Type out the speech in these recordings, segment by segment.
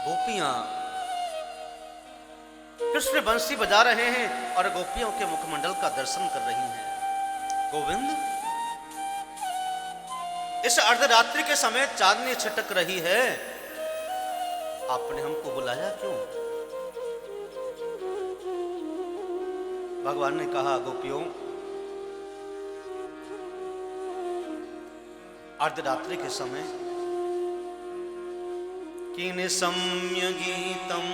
गोपियां कृष्ण बंसी बजा रहे हैं और गोपियों के मुखमंडल का दर्शन कर रही हैं। गोविंद, इस अर्धरात्रि के समय चांदनी छिटक रही है, आपने हमको बुलाया क्यों? भगवान ने कहा, गोपियों, अर्धरात्रि के समय किनिसम्य गीतम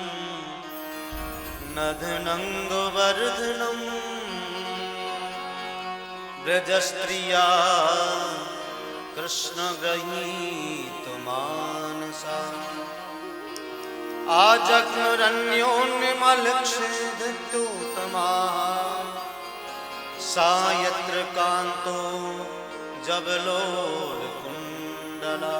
नघनंगवर्धनम ब्रजस्त्रिया कृष्ण गृहीत मानसा आजग्नुरन्योन्यमलक्षेदूतमा सा यत्र कांतो जबलोल कुंडला।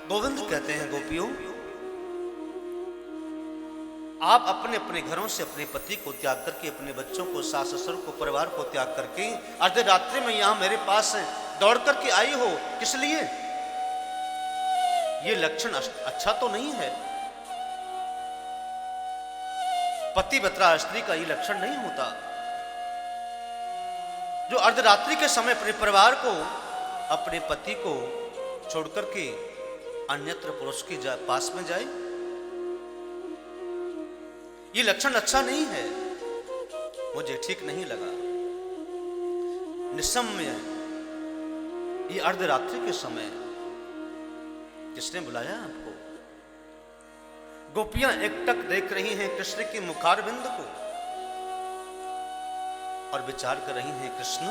गोविंद कहते हैं, गोपियों, आप अपने अपने घरों से अपने पति को त्याग करके, अपने बच्चों को, सास ससुर को, परिवार को त्याग करके अर्धरात्रि में यहां मेरे पास दौड़ करके आई हो, किस लिए? ये लक्षण अच्छा तो नहीं है। पतिव्रता स्त्री का ये लक्षण नहीं होता जो अर्धरात्रि के समय अपने परिवार को, अपने पति को छोड़ करके अन्यत्र पुरुष के पास में जाए। ये लक्षण अच्छा नहीं है, मुझे ठीक नहीं लगा। निसम्य ये अर्धरात्रि के समय किसने बुलाया आपको? गोपियां एकटक देख रही हैं कृष्ण के मुखारविंद को और विचार कर रही हैं, कृष्ण,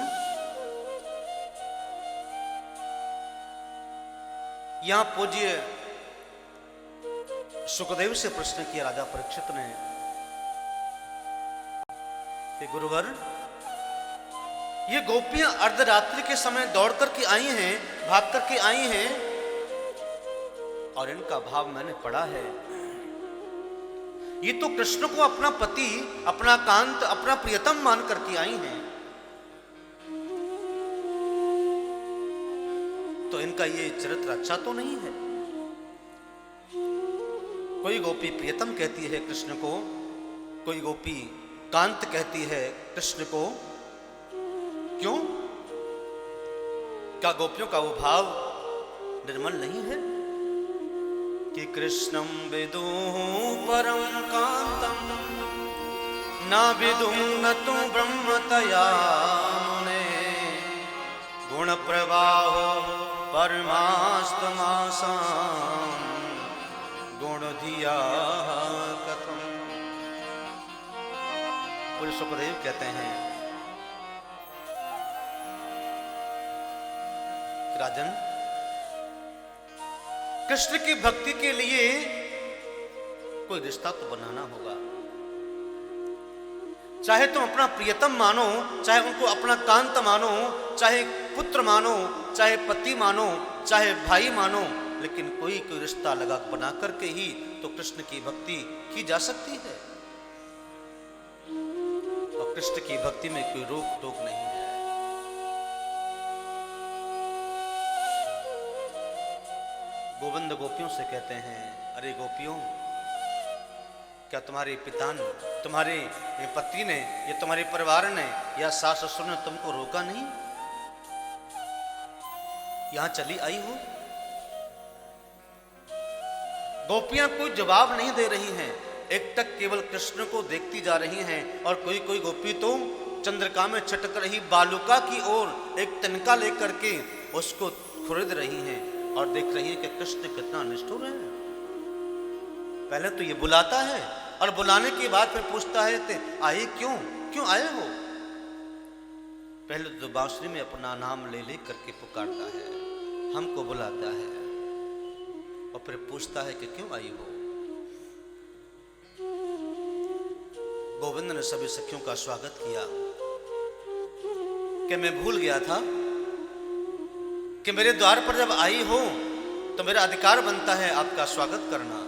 यहां पूज्य सुखदेव से प्रश्न किया राजा परीक्षित ने कि गुरुवर, ये गोपियां अर्धरात्रि के समय दौड़ करके आई हैं, भाग करके आई हैं और इनका भाव मैंने पढ़ा है। ये तो कृष्ण को अपना पति, अपना कांत, अपना प्रियतम मान करके आई हैं, तो इनका ये चरित्र अच्छा तो नहीं है। कोई गोपी प्रियतम कहती है कृष्ण को, कोई गोपी कांत कहती है कृष्ण को। क्यों? क्या गोपियों का वो भाव निर्मल नहीं है कि कृष्णं विदुः परम कांतम न विदुं न तु ब्रह्मतया मुने गुण प्रवाहो परमास्तमासां गुण धिया कथम। पूज्य सुखदेव कहते हैं, राजन, कृष्ण की भक्ति के लिए कोई रिश्ता तो बनाना होगा। चाहे तुम अपना प्रियतम मानो, चाहे उनको अपना कांत मानो, चाहे पुत्र मानो, चाहे पति मानो, चाहे भाई मानो, लेकिन कोई कोई रिश्ता लगा बना करके ही तो कृष्ण की भक्ति की जा सकती है। और कृष्ण की भक्ति में कोई रोक टोक नहीं है। गोविंद गोपियों से कहते हैं, अरे गोपियों, क्या तुम्हारे पिता ने, तुम्हारे पति ने, या तुम्हारे परिवार ने, या सास ससुर ने तुमको रोका नहीं? यहां चली आई हो। गोपियां कोई जवाब नहीं दे रही हैं, एकटक केवल कृष्ण को देखती जा रही हैं। और कोई कोई गोपी तो चंद्रिका में छटक रही बालुका की ओर एक तिनका लेकर के उसको खुरद रही हैं और देख रही है कि कृष्ण कितना निष्ठुर है। पहले तो ये बुलाता है और बुलाने के बाद फिर पूछता है, आए क्यों, क्यों आए हो? पहले तो बांसुरी में अपना नाम ले ले करके पुकारता है, हमको बुलाता है और फिर पूछता है कि क्यों आई हो। गोविंद ने सभी सखियों का स्वागत किया कि मैं भूल गया था कि मेरे द्वार पर जब आई हो तो मेरा अधिकार बनता है आपका स्वागत करना।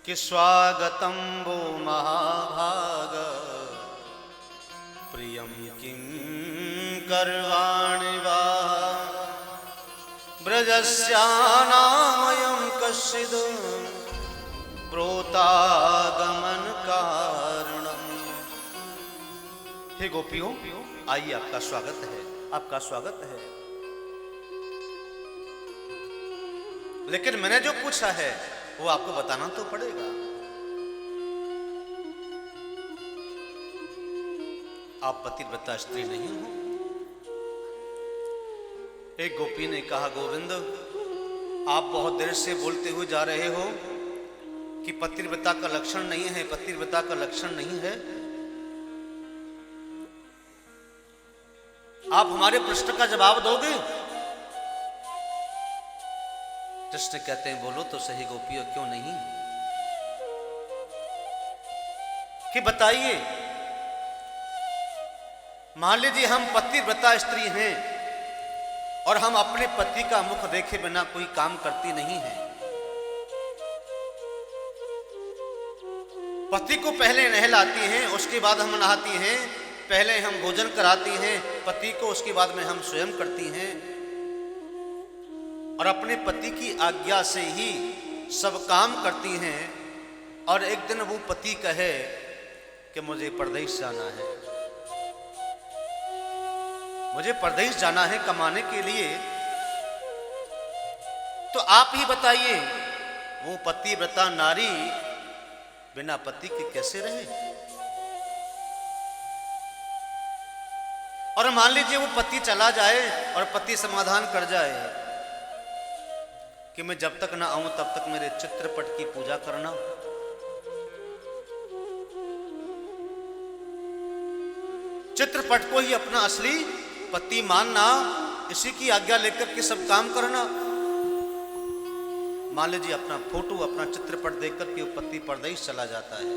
कि स्वागतम वो महाभाग प्रियम किम करवाणि वा ब्रज यस्यानामयं कश्चिद् प्रोतागमन कारणम। हे गोपियों, आइए आपका स्वागत है, आपका स्वागत है। लेकिन मैंने जो पूछा है वो आपको बताना तो पड़ेगा। आप पतिव्रता स्त्री नहीं हो। एक गोपी ने कहा, गोविंद आप बहुत देर से बोलते हुए जा रहे हो कि पतिव्रता का लक्षण नहीं है, पतिव्रता का लक्षण नहीं है। आप हमारे प्रश्न का जवाब दोगे? कृष्ण कहते हैं, बोलो तो सही गोपियों, क्यों नहीं, कि बताइए। मान लीजिए हम पतिव्रता स्त्री हैं और हम अपने पति का मुख देखे बिना कोई काम करती नहीं है। पति को पहले नहलाती हैं, उसके बाद हम नहाती हैं, पहले हम भोजन कराती हैं पति को, उसके बाद में हम स्वयं करती हैं, और अपने पति की आज्ञा से ही सब काम करती हैं। और एक दिन वो पति कहे कि मुझे परदेश जाना है, मुझे परदेश जाना है कमाने के लिए, तो आप ही बताइए वो पतिव्रता नारी बिना पति के कैसे रहे? और मान लीजिए वो पति चला जाए और पति समाधान कर जाए कि मैं जब तक ना आऊं तब तक मेरे चित्रपट की पूजा करना। चित्रपट को ही अपना असली पति मानना, इसी की आज्ञा लेकर के सब काम करना। मान लीजिए अपना फोटो, अपना चित्रपट देखकर के पति परदेश चला जाता है,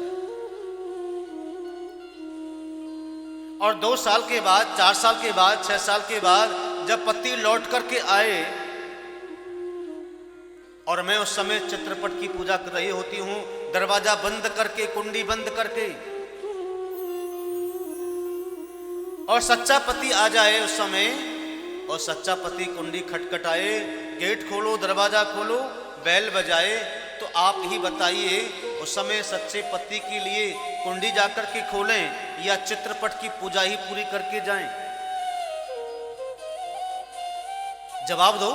और 2 साल के बाद, 4 साल के बाद, 6 साल के बाद जब पति लौट करके आए और मैं उस समय चित्रपट की पूजा कर रही होती हूं, दरवाजा बंद करके, कुंडी बंद करके, और सच्चा पति आ जाए उस समय, और सच्चा पति कुंडी खटखटाए, गेट खोलो, दरवाजा खोलो, बैल बजाए, तो आप ही बताइए उस समय सच्चे पति के लिए कुंडी जाकर के खोलें या चित्रपट की पूजा ही पूरी करके जाएं? जवाब दो।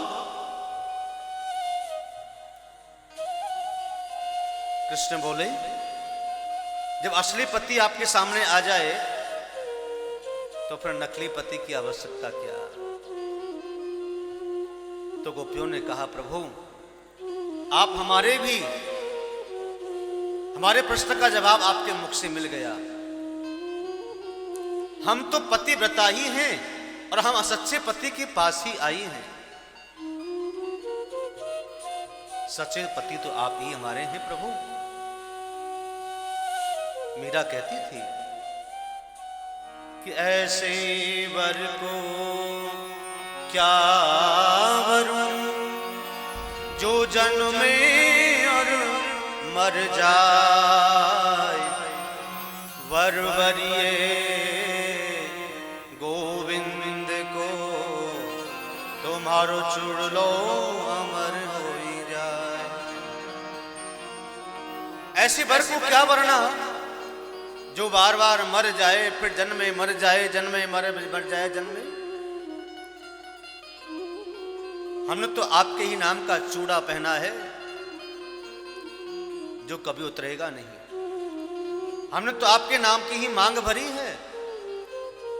कृष्ण बोले, जब असली पति आपके सामने आ जाए तो फिर नकली पति की आवश्यकता क्या? तो गोपियों ने कहा, प्रभु आप हमारे प्रश्न का जवाब आपके मुख से मिल गया। हम तो पतिव्रता ही हैं और हम असच्चे पति के पास ही आई हैं। सच्चे पति तो आप ही हमारे हैं प्रभु। मीरा कहती थी कि ऐसे वर को क्या वरूं जो जन्मे और मर जाए, वरवरिये गोविंद को तुम्हारो चुड़ लो अमर हो जाए। ऐसे वर को क्या वरना जो बार बार मर जाए, फिर जन्मे मर जाए, जन्मे मर जाए, जन्मे। हमने तो आपके ही नाम का चूड़ा पहना है जो कभी उतरेगा नहीं। हमने तो आपके नाम की ही मांग भरी है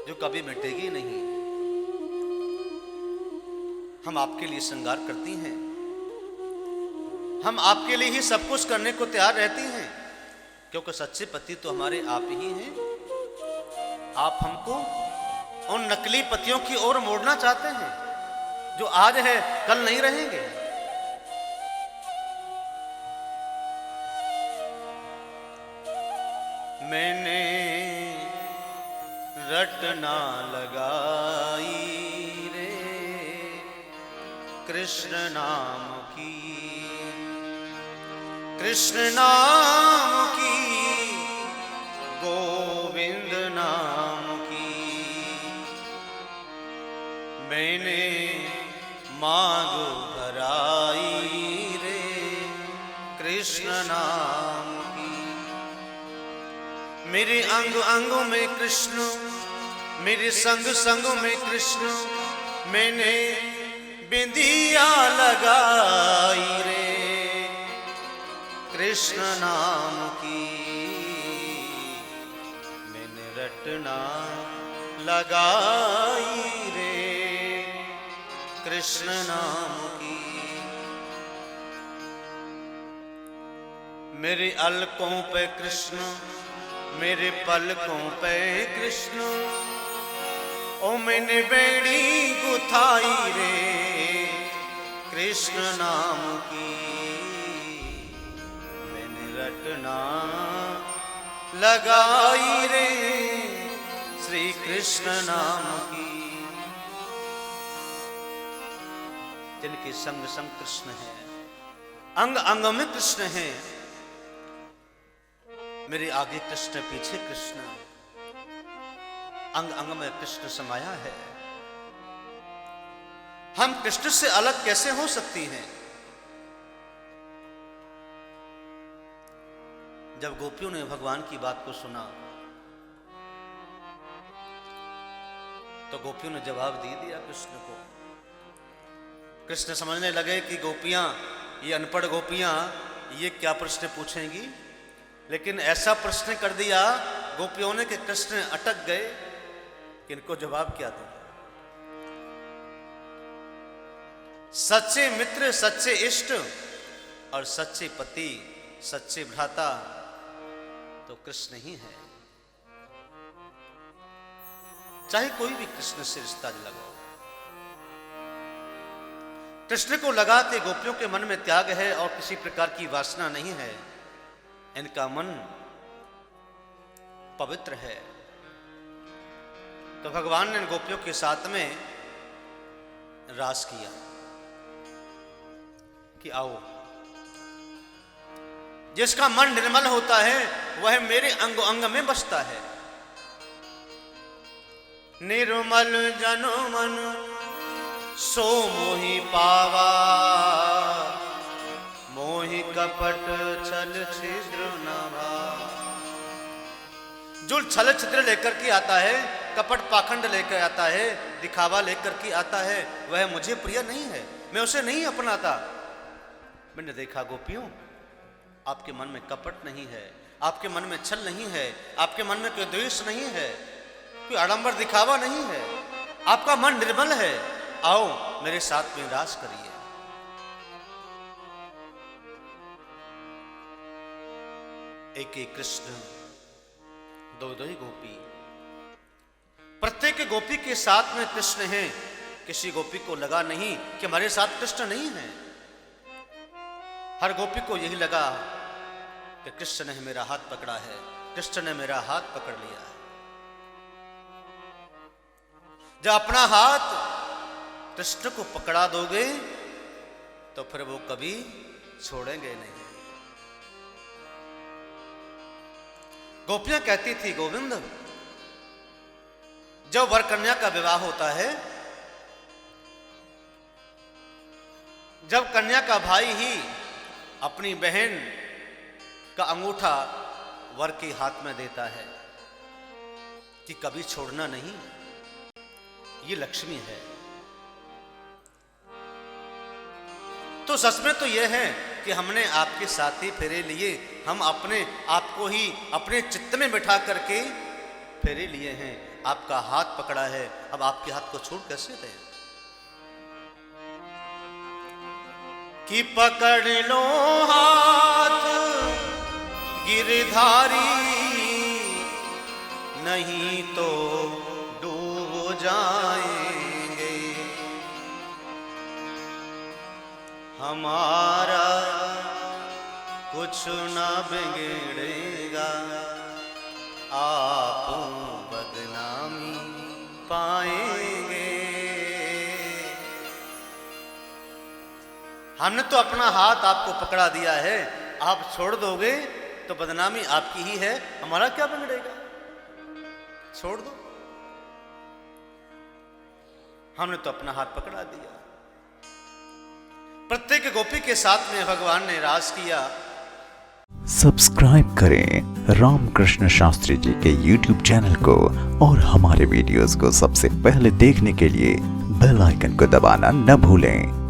जो कभी मिटेगी नहीं। हम आपके लिए श्रृंगार करती हैं, हम आपके लिए ही सब कुछ करने को तैयार रहती हैं, क्योंकि सच्चे पति तो हमारे आप ही हैं। आप हमको उन नकली पतियों की ओर मोड़ना चाहते हैं जो आज है कल नहीं रहेंगे। मैंने रटना लगाई रे कृष्ण नाम की, कृष्ण नाम की, गोविंद नाम की। मैंने मांग भरा कृष्ण नाम की। मेरे अंग अंगों में कृष्ण, मेरे संग संग में कृष्ण, मैंने बिंदिया लगाई रे कृष्ण नाम की, मैंने रटना लगाई रे कृष्ण नाम की। मेरे अलकों पे कृष्ण, मेरे पलकों पे कृष्ण, ओ मैंने बेड़ी गुथाई रे कृष्ण नाम की, मैंने रटना लगाई रे श्री कृष्ण नाम की। जिनके संग संग कृष्ण है, अंग अंग में कृष्ण है, मेरे आगे कृष्ण पीछे कृष्ण, अंग अंग में कृष्ण समाया है। हम कृष्ण से अलग कैसे हो सकती हैं? जब गोपियों ने भगवान की बात को सुना तो गोपियों ने जवाब दे दिया कृष्ण को। कृष्ण समझने लगे कि गोपियां, ये अनपढ़ गोपियां, ये क्या प्रश्न पूछेंगी, लेकिन ऐसा प्रश्न कर दिया गोपियों ने कि कृष्ण अटक गए कि इनको जवाब क्या दूं। सच्चे मित्र, सच्चे इष्ट और सच्चे पति, सच्चे भ्राता तो कृष्ण ही है। चाहे कोई भी कृष्ण से रिश्ता लगाओ। कृष्ण को लगा कि गोपियों के मन में त्याग है और किसी प्रकार की वासना नहीं है, इनका मन पवित्र है, तो भगवान ने गोपियों के साथ में रास किया कि आओ, जिसका मन निर्मल होता है वह मेरे अंग अंग में बसता है। निर्मल जनो मन सो मोहि पावा, मोहि कपट छल छिद्र नवा। जो छल छिद्र लेकर के आता है, कपट पाखंड लेकर आता है, दिखावा लेकर के आता है, वह मुझे प्रिय नहीं है, मैं उसे नहीं अपनाता। मैंने देखा गोपियों, आपके मन में कपट नहीं है, आपके मन में छल नहीं है, आपके मन में कोई द्वेष नहीं है, कोई आडंबर दिखावा नहीं है, आपका मन निर्मल है। आओ मेरे साथ में रास करिए। एक एक कृष्ण, दो दो ही गोपी, प्रत्येक गोपी के साथ में कृष्ण है। किसी गोपी को लगा नहीं कि हमारे साथ कृष्ण नहीं है। हर गोपी को यही लगा कि कृष्ण ने मेरा हाथ पकड़ा है, कृष्ण ने मेरा हाथ पकड़ लिया है। जब अपना हाथ कृष्ण को पकड़ा दोगे तो फिर वो कभी छोड़ेंगे नहीं। गोपियां कहती थी, गोविंद, जब वर कन्या का विवाह होता है, जब कन्या का भाई ही अपनी बहन का अंगूठा वर के हाथ में देता है कि कभी छोड़ना नहीं, ये लक्ष्मी है। तो सच में तो यह है कि हमने आपके साथ ही फेरे लिए, हम अपने आप को ही अपने चित्त में बिठा करके फेरे लिए हैं, आपका हाथ पकड़ा है, अब आपके हाथ को छोड़ कैसे दें? कि पकड़ लो हाथ गिरधारी, नहीं तो डूब जाएंगे, हमारा कुछ न बिगड़ेगा, आप बदनामी पाएंगे। हमने तो अपना हाथ आपको पकड़ा दिया है, आप छोड़ दोगे तो बदनामी आपकी ही है, हमारा क्या बिगड़ेगा, छोड़ दो। हमने तो अपना हाथ पकड़ा दिया। प्रत्येक गोपी के साथ में भगवान ने रास किया। सब्सक्राइब करें रामकृष्ण शास्त्री जी के YouTube चैनल को और हमारे वीडियोस को सबसे पहले देखने के लिए बेल आइकन को दबाना न भूलें।